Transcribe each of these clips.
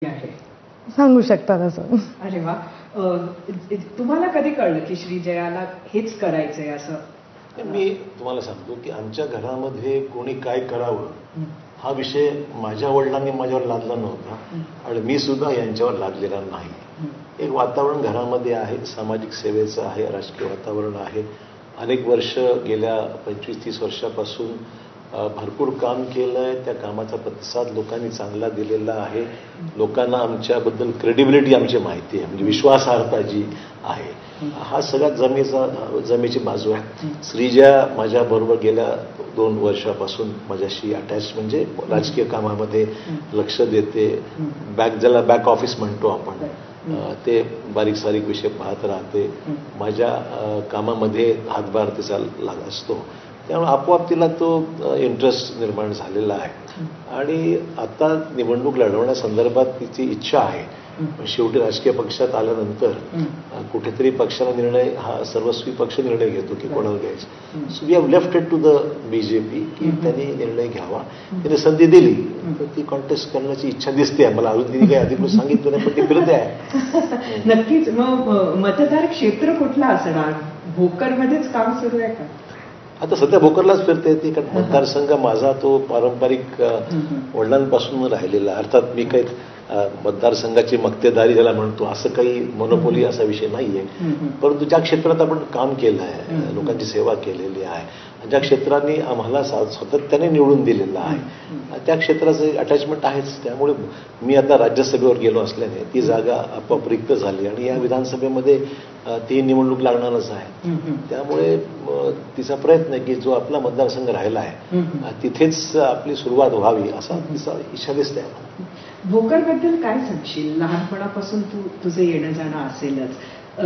आहे. सांगू शकतात असं. अरे वा. तुम्हाला कधी कळलं की श्रीजयाला हेच करायचंय असं? मी तुम्हाला सांगतो की आमच्या घरामध्ये कोणी काय करावं हा विषय माझ्या वडिलांनी माझ्यावर लादला नव्हता आणि मी सुद्धा यांच्यावर लादलेला नाही. एक वातावरण घरामध्ये आहे, सामाजिक सेवेचं आहे, राजकीय वातावरण आहे. अनेक वर्ष गेल्या 25-30 वर्षापासून भरपूर काम केलंय. त्या कामाचा प्रतिसाद लोकांनी चांगला दिलेला आहे. लोकांना आमच्याबद्दल क्रेडिबिलिटी आमची माहिती आहे, म्हणजे विश्वासार्हता जी आहे. हा सगळ्यात जमेची बाजू आहे. श्रीजया माझ्याबरोबर गेल्या 2 वर्षापासून माझ्याशी अटॅच, म्हणजे राजकीय कामामध्ये लक्ष देते. ज्याला बॅक ऑफिस म्हणतो आपण, ते बारीक सारीक विषय पाहत राहते. माझ्या कामामध्ये हातभार तिचा लाग असतो. त्यामुळे आपोआप तिला तो इंटरेस्ट निर्माण झालेला आहे. आणि आता निवडणूक लढवण्यासंदर्भात तिची इच्छा आहे. शेवटी राजकीय पक्षात आल्यानंतर कुठेतरी पक्षाला निर्णय हा सर्वस्वी पक्ष निर्णय घेतो की कोणाला घ्यायचं. So we have left it to the BJP की त्यांनी निर्णय घ्यावा. त्याने संधी दिली तर ती कॉन्टेस्ट करण्याची इच्छा दिसते. मला अजून तिने काही अधिकृत सांगितलं नाही, पण ती फिरते आहे. नक्कीच. मग मतदार क्षेत्र कुठला असणार? भोकरमध्येच काम सुरू आहे का? आता सध्या भोकरलाच फिरता येते, कारण मतदारसंघ माझा तो पारंपरिक वडिलांपासून राहिलेला. अर्थात मी काही मतदारसंघाची मक्तेदारी ज्याला म्हणतो असं काही मोनोपोली असा विषय नाहीये. परंतु ज्या क्षेत्रात आपण काम केलं आहे, लोकांची सेवा केलेली आहे, ज्या क्षेत्रांनी आम्हाला सातत्याने निवडून दिलेलं आहे, त्या क्षेत्राचं अटॅचमेंट आहेच. त्यामुळे मी आता राज्यसभेवर गेलो असल्याने ती जागा आपोआप रिक्त झाली आणि या विधानसभेमध्ये ती निवडणूक लागणारच आहे. त्यामुळे तिचा प्रयत्न आहे की जो आपला मतदारसंघ राहिला आहे तिथेच आपली सुरुवात व्हावी असा तिचा इच्छा दिसते. भोकरबद्दल काय सांगशील? लहानपणापासून तुझं येणं जाणं असेलच.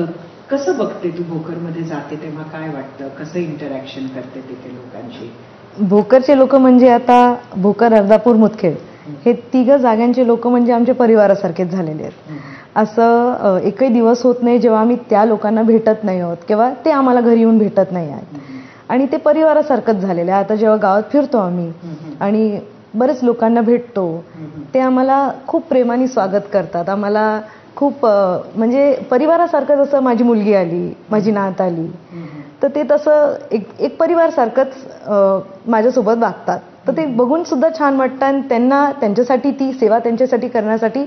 कसं बघते तू? भोकरमध्ये जाते तेव्हा काय वाटतं? कसं इंटरॅक्शन करते तिथे लोकांशी? भोकरचे लोक म्हणजे आता भोकर, अर्धापूर, मुदखेड हे 3 जागांचे लोक म्हणजे आमच्या परिवारासारखेच झालेले आहेत. असं एकही दिवस होत नाही जेव्हा आम्ही त्या लोकांना भेटत नाही आहोत किंवा ते आम्हाला घरी येऊन भेटत नाही आहेत. आणि ते परिवारासारखंच झालेलं आहे. आता जेव्हा गावात फिरतो आम्ही आणि बरेच लोकांना भेटतो, ते आम्हाला खूप प्रेमाने स्वागत करतात. आम्हाला खूप म्हणजे परिवारासारखं. जसं माझी मुलगी आली, माझी नात आली, तर ते तसं एक परिवारसारखंच माझ्यासोबत वागतात. तर ते बघून सुद्धा छान वाटतं आणि त्यांना त्यांच्यासाठी ती सेवा त्यांच्यासाठी करण्यासाठी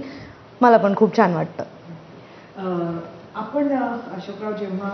मला पण खूप छान वाटतं. आपण अशोकराव जेव्हा